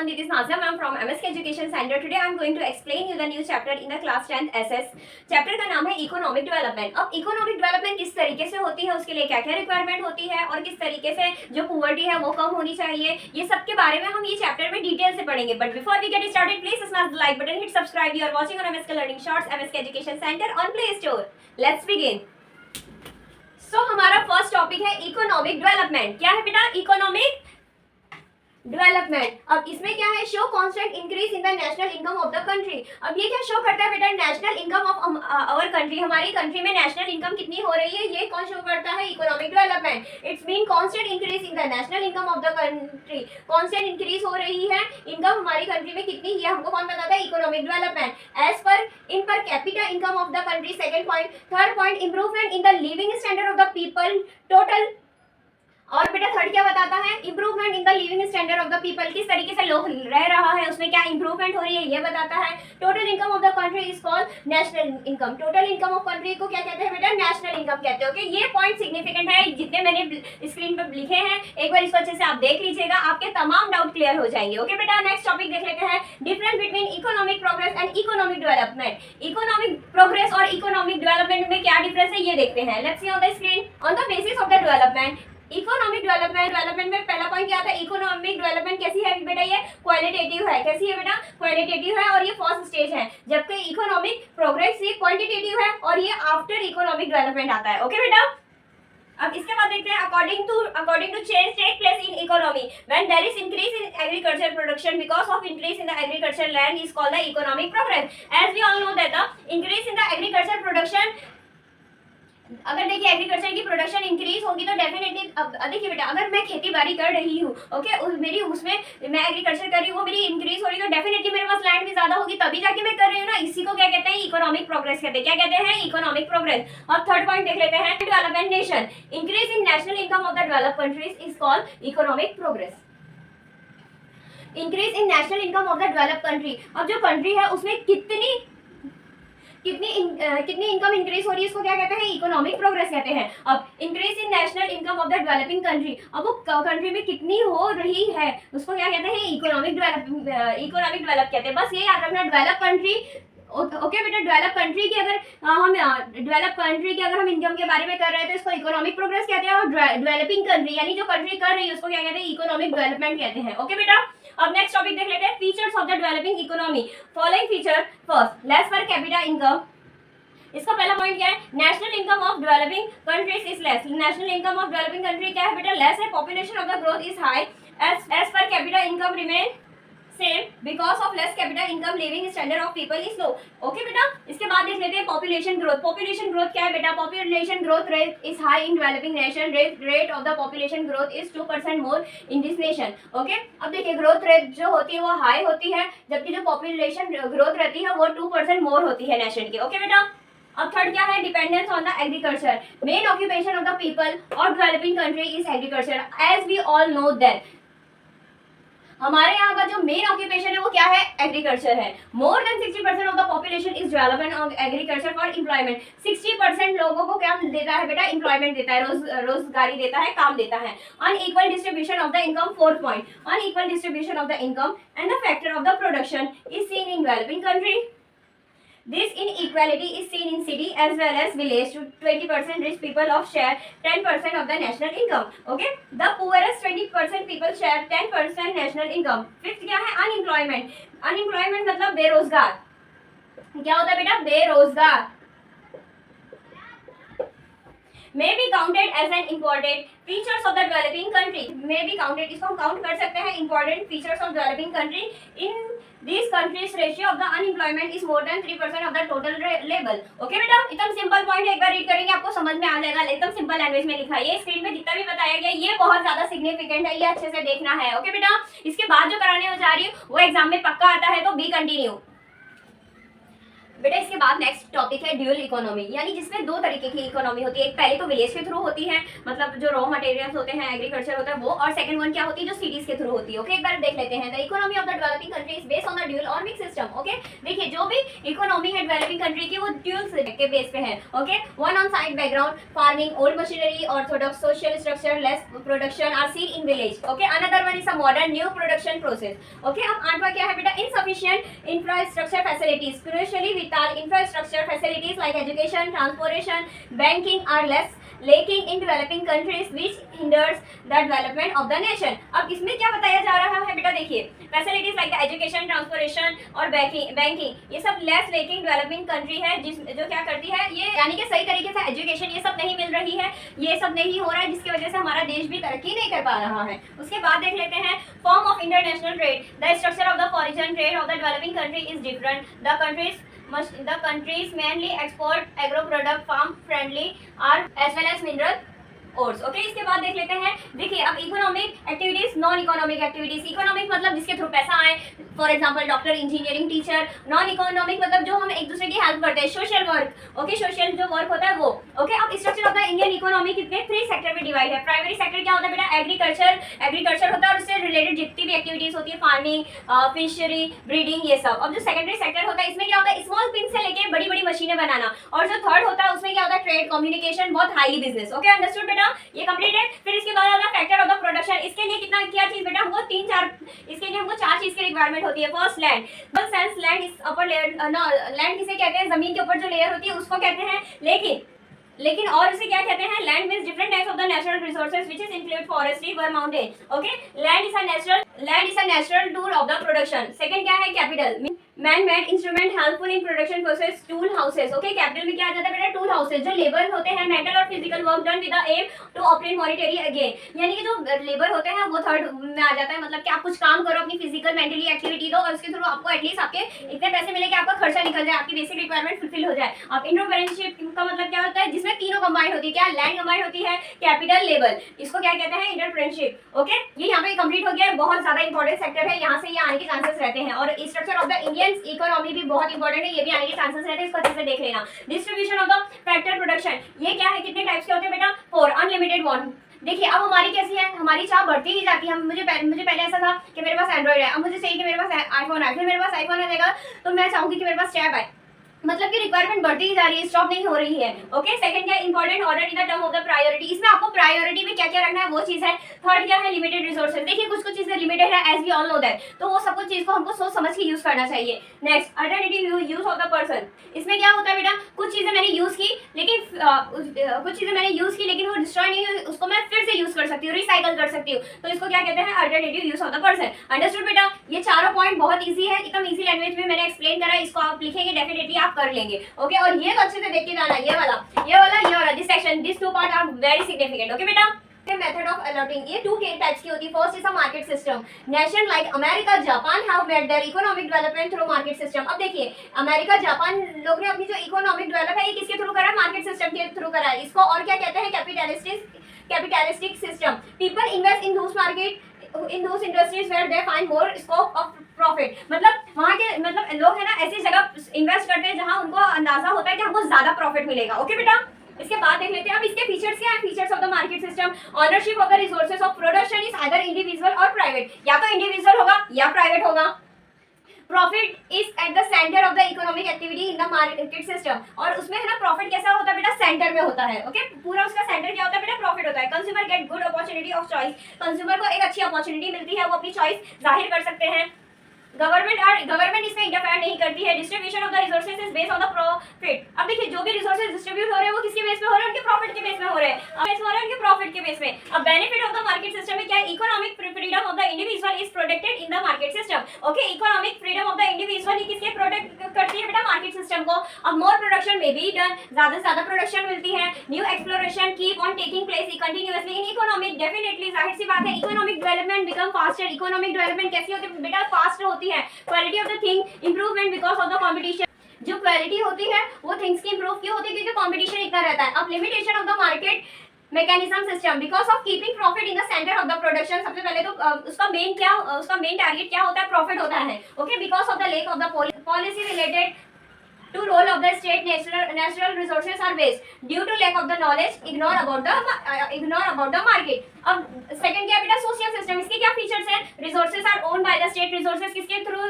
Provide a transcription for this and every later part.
everyone, this is Nazia ma'am from MSK Education Center. Today I am going to explain you the new chapter in the class 10th SS. Chapter का नाम है economic development. अब economic development किस तरीके से होती है, उसके लिए क्या क्या रिक्वायरमेंट होती है और किस तरीके से जो पुअर्टी है वो कम होनी चाहिए, ये सब के बारे में हम ये चैप्टर में डिटेल से पढ़ेंगे। But before we get started please smash the like button, hit subscribe. You are watching on MSK learning shorts, MSK education centre on Play Store. Let's begin. So हमारा फर्स्ट टॉपिक है economic development. क्या है बेटा? Economic development. अब इसमें क्या है? Show constant increase in the national income of the country. अब ये क्या शो करता है बेटा? National income of our country, हमारी कंट्री में नेशनल इनकम कितनी हो रही है, ये कौन शो करता है? Economic development. It's mean constant increase in the national income of the country. Constant increase हो रही है इनकम हमारी कंट्री में कितनी है, हमको कौन बताता है? Economic development. As per in per capita income of the country, second point. Third point, improvement in the living standard of the people total. और बेटा थर्ड क्या बताता है? Improvement in the living standard of the people, किस तरीके से लोग रह रहा है, उसमें क्या इंप्रूवमेंट हो रही है, ये बताता है। Total income of the country is called national income. Total income of country को क्या कहते हैं बेटा? नेशनल इनकम कहते हैं। ओके, ये पॉइंट सिग्निफिकेंट है, जितने मैंने स्क्रीन पर लिखे हैं एक बार इसको अच्छे से आप देख लीजिएगा, आपके तमाम डाउट क्लियर हो जाएंगे। ओके बेटा, नेक्स्ट टॉपिक देख लेते हैं, difference between economic progress and economic development. Economic progress और इकोनॉमिक डेवलपमेंट में क्या डिफरेंस है ये देखते हैं। Let's see on the screen. On the basis of the development, economic development में पहला पॉइंट क्या आता है? इकोनॉमिक डेवलपमेंट कैसी है बेटा? ये क्वालिटेटिव है। कैसी है बेटा? क्वालिटेटिव है और ये फर्स्ट स्टेज है, जबकि इकोनॉमिक प्रोग्रेस ये क्वांटिटेटिव है और ये आफ्टर इकोनॉमिक डेवलपमेंट आता है। ओके बेटा, अब इसके बाद देखते हैं according to change take place in economy when there is increase in agriculture production because of increase in the agriculture land is called the economic progress. As we all know that the increase in the agriculture production, अगर देखिए agriculture की production increase होगी तो definitely, अब देखिए बेटा अगर मैं खेती बाड़ी कर रही हूँ, ओके, मेरी उसमें मैं एग्रीकल्चर कर रही हूँ, वो मेरी इंक्रीज हो रही है, तो डेफिनेटली मेरे पास लैंड भी ज्यादा होगी, तभी जाके मैं कर रही हूँ ना। इसी को क्या कहते हैं? इकोनॉमिक प्रोग्रेस कहते हैं। क्या कहते हैं? Economic progress. और थर्ड पॉइंट देख लेते हैं, development nation, increase in national income of the developed countries is called economic progress. Increase in national income of the developed country, अब जो कंट्री है उसमें कितनी इनकम इंक्रीज हो रही है, इसको क्या कहते हैं? इकोनॉमिक प्रोग्रेस कहते हैं। अब increase in national income of the developing country, अब वो कंट्री में कितनी हो रही है उसको क्या कहते हैं? इकोनॉमिक डेवलप कहते हैं। बस ये याद रखना, डेवलप कंट्री। ओके बेटा, डेवलप कंट्री की अगर हम इनकम के बारे में कर रहे हैं तो इसको इकोनॉमिक प्रोग्रेस कहते हैं, और डेवलपिंग कंट्री यानी जो कंट्री कर रही है उसको क्या कहते हैं? इकोनॉमिक डेवलपमेंट कहते हैं। ओके बेटा, अब नेक्स्ट टॉपिक देख लेते हैं, features of the developing economy. Following feature, first, less per capita income. इसका पहला पॉइंट क्या है? National income of developing countries is less. National income of developing country क्या है बेटा? लेस है। Population of the growth is high, as per capita income remain same because of less capital income, living standard of people is low. Okay बेटा, इसके बाद देख लेते हैं पॉपुलेशन ग्रोथ। पॉपुलेशन ग्रोथ क्या है बेटा? Population growth rate is high in developing nation, rate of the population growth is 2% more in this nation. Okay, अब देखिए ग्रोथ रेट जो होती है वो हाई होती है, जबकि जो पॉपुलेशन ग्रोथ रहती है वो 2% मोर होती है नेशन की। ओके बेटा, अब थर्ड क्या है? Dependence on the agriculture. Main occupation of the people और developing country is agriculture. As we all know that हमारे यहाँ का जो मेन ऑक्यूपेशन है वो क्या है? एग्रीकल्चर है। More than 60% of the population is development on agriculture for employment. 60% लोगों को क्या देता है बेटा? एम्प्लॉयमेंट देता है, रोजगारी देता है, काम देता है। Unequal distribution of the income, fourth point, unequal distribution of the income and the factor of the production is seen in developing country. This inequality is seen in city as well as village. To 20% rich people of share 10% of the national income. Okay, the poorest 20% people share 10% national income. Fifth क्या है? Unemployment. Unemployment मतलब बेरोजगार। क्या होता है बेटा? बेरोजगार। May be counted as an important features of the developing country. May be counted, इसको हम काउंट कर सकते हैं important features of developing country. In these countries ratio of the unemployment is more than 3% of the total level. Okay बेटा, एकदम simple point है, एक बार read करेंगे आपको समझ में आ जाएगा, एकदम सिंपल लैंग्वेज में लिखा है। ये स्क्रीन पे जितना भी बताया गया ये बहुत ज्यादा सिग्निफिकेंट है, ये अच्छे से देखना है। ओके बेटा, इसके बाद जो कराने हो जा रही हूँ वो एग्जाम में पक्का आता है, तो बी कंटिन्यू। बेटा इसके बाद नेक्स्ट टॉपिक है ड्यूअल इकोनॉमी, यानी जिसमें दो तरीके की इकोनॉमी होती है। एक पहले तो विलेज के थ्रू होती है, मतलब जो रॉ मटेरियल्स होते हैं, एग्रीकल्चर होता है वो, और सेकंड वन क्या होती है जो सिटीज के थ्रू होती है। ओके, एक बार देख लेते हैं। The economy of the developing country is based on the dual economic system. Okay, देखिए जो भी इकोनॉमी है डेवलपिंग कंट्री की वो ड्यूअल के बेस पे है। Okay, one on side background farming, old machinery, orthodox social structure, less production are seen in village. Okay, another one is a modern new production process. Okay, अब आठवां क्या है बेटा, insufficient infrastructure facilities, crucially vital infrastructure facilities like education, transportation, banking are lacking in developing countries which hinders the development of the nation। अब इसमें क्या बताया जा रहा है बेटा, देखिए फैसिलिटीज लाइक एजुकेशन, ट्रांसपोर्टेशन और बैंकिंग ये सब लेस लेकिंग डेवलपिंग कंट्री है जो क्या करती है, ये यानी कि सही तरीके से एजुकेशन ये सब नहीं मिल रही है, ये सब नहीं हो रहा है, जिसकी वजह से हमारा देश भी तरक्की नहीं कर पा रहा है। उसके बाद देख लेते हैं form of international trade. The structure of the foreign trade off the developing country is different. The countries mainly export agro product, farm friendly are as well as mineral ores। Okay, इसके बाद देख लेते हैं, देखिए अब economic activities, non economic activities. Economic मतलब जिसके through पैसा आए, for example doctor, engineering, teacher. Non economic मतलब जो हम एक दूसरे की हेल्प करते हैं, सोशल वर्क। ओके, सोशल जो वर्क होता है वो। ओके, अब structure of the Indian economy कितने 3 सेक्टर में डिवाइड है। प्राइमरी सेक्टर क्या होता है बेटा, एग्रीकल्चर होता है और उससे रिलेटेड जितनी भी एक्टिविटीज होती है, फार्मिंग, फिशरी, ब्रीडिंग, ये सब। अब जो सेकेंडरी सेक्टर होता है इसमें क्या होता है, स्मॉल थिंग से लेके बड़ी बड़ी मशीनें बनाना। और जो थर्ड होता है उसमें क्या होता है, ट्रेड, कम्युनिकेशन, बहुत हाईली बिजनेस। ओके, अंडरस्टूड बेटा, ये कंप्लीट है। फिर इसके बाद आता है फैक्टर ऑफ द प्रोडक्शन। इसके लिए कितना क्या चीज बेटा, हमको 3-4 इसके लिए हमको 4 चीज की रिक्वायरमेंट होती है। First land, sense land is upper layer, land किसे कहते हैं, जमीन के ऊपर जो लेयर होती है उसको कहते हैं। लेकिन और इसे क्या कहते हैं, land means different types of the natural resources which is include forestry were mountain. Okay, land is a natural tool of the production. Second क्या है, capital, man made instrument helpful in production process, tool houses. Okay, capital में क्या आ जाता है बेटा, tool houses, जो labour होते हैं, मेंटल और physical work done with the aim to obtain monetary gain. यानी कि जो लेबर होते हैं वो थर्ड में आ जाता है, मतलब कि आप कुछ काम करो, अपनी फिजिकल मेंटली एक्टिविटी दो और उसके थ्रू आपको एटलीस्ट आपके इतने पैसे मिले कि आपका खर्चा निकल जाए, आपकी बेसिक रिक्वायरमेंट फुलफिल हो जाए। अब एंटरप्रेन्योरशिप का मतलब क्या होता है, जिसमें तीनों कंबाइन होती है, क्या, लैंड कंबाइन होती है, कैपिटल, लेबर, इसको क्या कहते हैं, एंटरप्रेन्योरशिप। ओके, ये यहाँ पे कंप्लीट हो गया है, बहुत ज्यादा इंपॉर्टेंट सेक्टर है, यहाँ से ये आने के चांसेस रहते हैं। और structure of the Indian economy भी बहुत इंपॉर्टेंट है, ये भी आने के चांसेस रहते हैं, इसको अच्छे से देख लेना। Distribution of the factor production, ये क्या है, कितने टाइप्स के होते हैं बेटा, 4 अनलिमिटेड 1। देखिए अब हमारी कैसी है, हमारी चाह बढ़ती ही जाती है। मुझे पहले ऐसा था कि मेरे पास एंड्रॉइड है, अब मुझे चाहिए कि मेरे पास आईफोन आए, फिर मेरे पास आईफोन आ जाएगा तो मैं चाहूंगी कि मेरे पास टैब आए, मतलब कि रिक्वायरमेंट बढ़ती ही जा रही है, स्टॉप नहीं हो रही है। ओके, सेकंड क्या है, important order in the term of the priority. इसमें आपको प्रायोरिटी में क्या क्या रखना है वो चीज है। थर्ड क्या है, लिमिटेड रिसोर्सेज। देखिए कुछ चीजें लिमिटेड है, as we all know that, तो वो सब कुछ चीज को हमको सोच समझ के यूज करना चाहिए। Next, alternative use of the person. इसमें क्या होता है बेटा, कुछ चीजें मैंने यूज की लेकिन वो डिस्ट्रॉय नहीं हुई, उसको मैं फिर से यूज कर सकती हूँ, रिसाइकल कर सकती हूँ, तो इसको क्या कहते हैं, alternative use of the person. Understood बेटा, ये चारों पॉइंट बहुत ईजी है, एकदम ईजी लैंग्वेज में मैंने एक्सप्लेन करा है, इसको आप लिखेंगे डेफिनेटली आप कर लेंगे। ओके, और ये तो अच्छे से देख के जाना, ये वाला this section, this 2 part are very significant. Okay बेटा, मेथड ऑफ अलॉटिंग, ये 2 टाइप्स की होती है। First is a market system. Nation like America, Japan have made their economic development through market system. अब देखिए अमेरिका, जापान लोग ने अपनी जो इकोनॉमिक डेवलप है ये किसके थ्रू करा है, मार्केट सिस्टम के थ्रू करा है। इसको और क्या कहते हैं, capitalistic system. People invest in those industries where they find more scope of profit। मतलब वहाँ के लोग है ना ऐसी जगह इन्वेस्ट करते हैं जहाँ उनको अंदाजा होता है कि हमको ज्यादा प्रॉफिट मिलेगा। ओके बेटा, इसके बाद देख लेते हैं अब इसके फीचर्स क्या है। Features of the market system, ownership of the resources of production is either individual और प्राइवेट, या तो इंडिविजुअल होगा या प्राइवेट होगा। Profit is at the centre of the economic activity in the market system, और उसमें है ना प्रॉफिट कैसा होता है बेटा, सेंटर में होता है। ओके, पूरा उसका सेंटर क्या होता है बेटा, प्रॉफिट होता है। Consumer get good opportunity of choice, consumer को एक अच्छी अपॉर्चुनिटी मिलती है, वो अपनी चॉइस जाहिर कर सकते हैं। गवर्नमेंट इसमें इंटरफेयर नहीं करती है। Distribution of the resources is based on the profit. अब देखिए जो भी रिसोर्सेज डिस्ट्रीब्यूट हो रहे हैं वो किसके बेस पे हो रहे हैं, उनके प्रॉफिट के बेस में हो रहे हैं, उनके प्रॉफिट के बेस में। अब benefit of the market system में क्या है, economic freedom of the individual is protected in the market system. Okay, economic freedom of the individual ही किसके प्रोटेक्ट करती है बेटा, मार्केट सिस्टम को। अब मोर प्रोडक्शन में बी डन, ज्यादा से ज्यादा प्रोडक्शन मिलती है। New exploration keep on taking place continuously in economic, definitely जाहिर सी बात है economic development become faster. Economic development कैसी होती है बेटा, फास्ट होती है। Quality of the thing improvement because of the competition, जो क्वालिटी होती है वो थिंग्स की इंप्रूव क्यों होती है, क्योंकि कंपटीशन इतना रहता है। अब limitation of the market mechanism system, because of keeping profit in the centre of the production. सबसे पहले तो उसका मेन टारगेट क्या होता है, प्रॉफिट होता है। Okay, because of the lake of the policy related Two role of the state natural resources are waste due to lack of the knowledge, ignore about the market. अब second क्या बेटा, social system. इसके क्या features हैं? Resources are owned by the state. Resources किसके through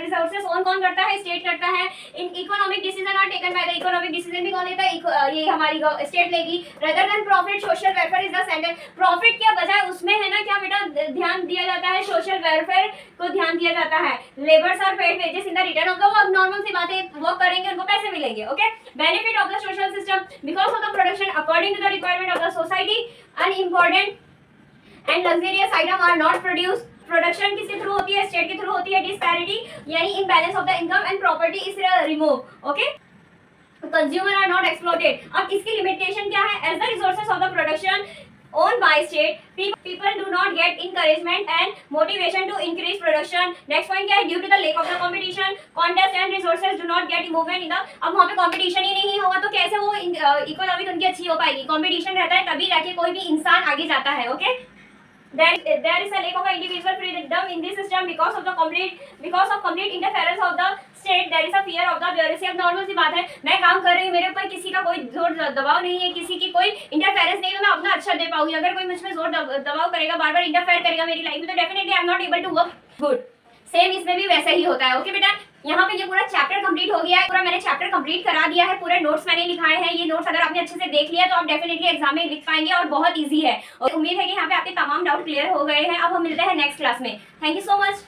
resources own कौन करता है? स्टेट करता है. In economic decision are taken by the economic decision भी कौन लेता है? ये हमारी स्टेट लेगी. Rather than profit social welfare is the centre. Profit के बजाय उसमें है ना क्या बेटा, ध्यान दिया जाता है सोशल वेलफेयर को ध्यान दिया जाता है. Labours are paid wages in the return of the work. Normal सी बात है, वर्क करेंगे उनको पैसे मिलेंगे. Okay. Benefit of the social system because of the production according to the requirement of the society. Unimportant and luxurious item are not produce. Production किसके through होती है? स्टेट के थ्रू होती है. डिस्पैरिटी यानी imbalance of the income and property is remove. Okay. Consumer are not exploited. अब इसकी limitation क्या है? As the resources of the production owned by state, people do not get encouragement and motivation to increase production. Next point क्या है? Due to the lack of the competition, contest and resources do not get movement in the. अब वहाँ पे competition ही नहीं होगा तो कैसे वो इकोनॉमी उनकी अच्छी हो पाएगी? competition रहता है तभी जाके कोई भी इंसान आगे जाता है. Okay. There is a lack of individual freedom in this system because of complete interference of the state. There is a fear of the bureaucracy. अब नॉर्मल सी बात है, मैं काम कर रही हूँ, मेरे ऊपर किसी का कोई जोर दबाव नहीं है, किसी की कोई इंटरफेरेंस नहीं है, मैं अपना अच्छा दे पाऊंगी. अगर कोई मुझ में जोर दबाव करेगा, बार बार इंटरफेयर करेगा मेरी लाइफ में, तो definitely I am not able to work good. Same इसमें भी वैसा ही होता है. ओके बेटा, यहाँ पे ये पूरा चैप्टर कंप्लीट हो गया है. पूरा मैंने चैप्टर कंप्लीट करा दिया है. पूरे नोट्स मैंने लिखाए हैं. ये नोट्स अगर आपने अच्छे से देख लिया तो आप डेफिनेटली एग्जाम में लिख पाएंगे और बहुत इजी है. और उम्मीद है कि यहाँ पे आपके तमाम डाउट क्लियर हो गए हैं. अब हम मिलते हैं नेक्स्ट क्लास में. Thank you so much.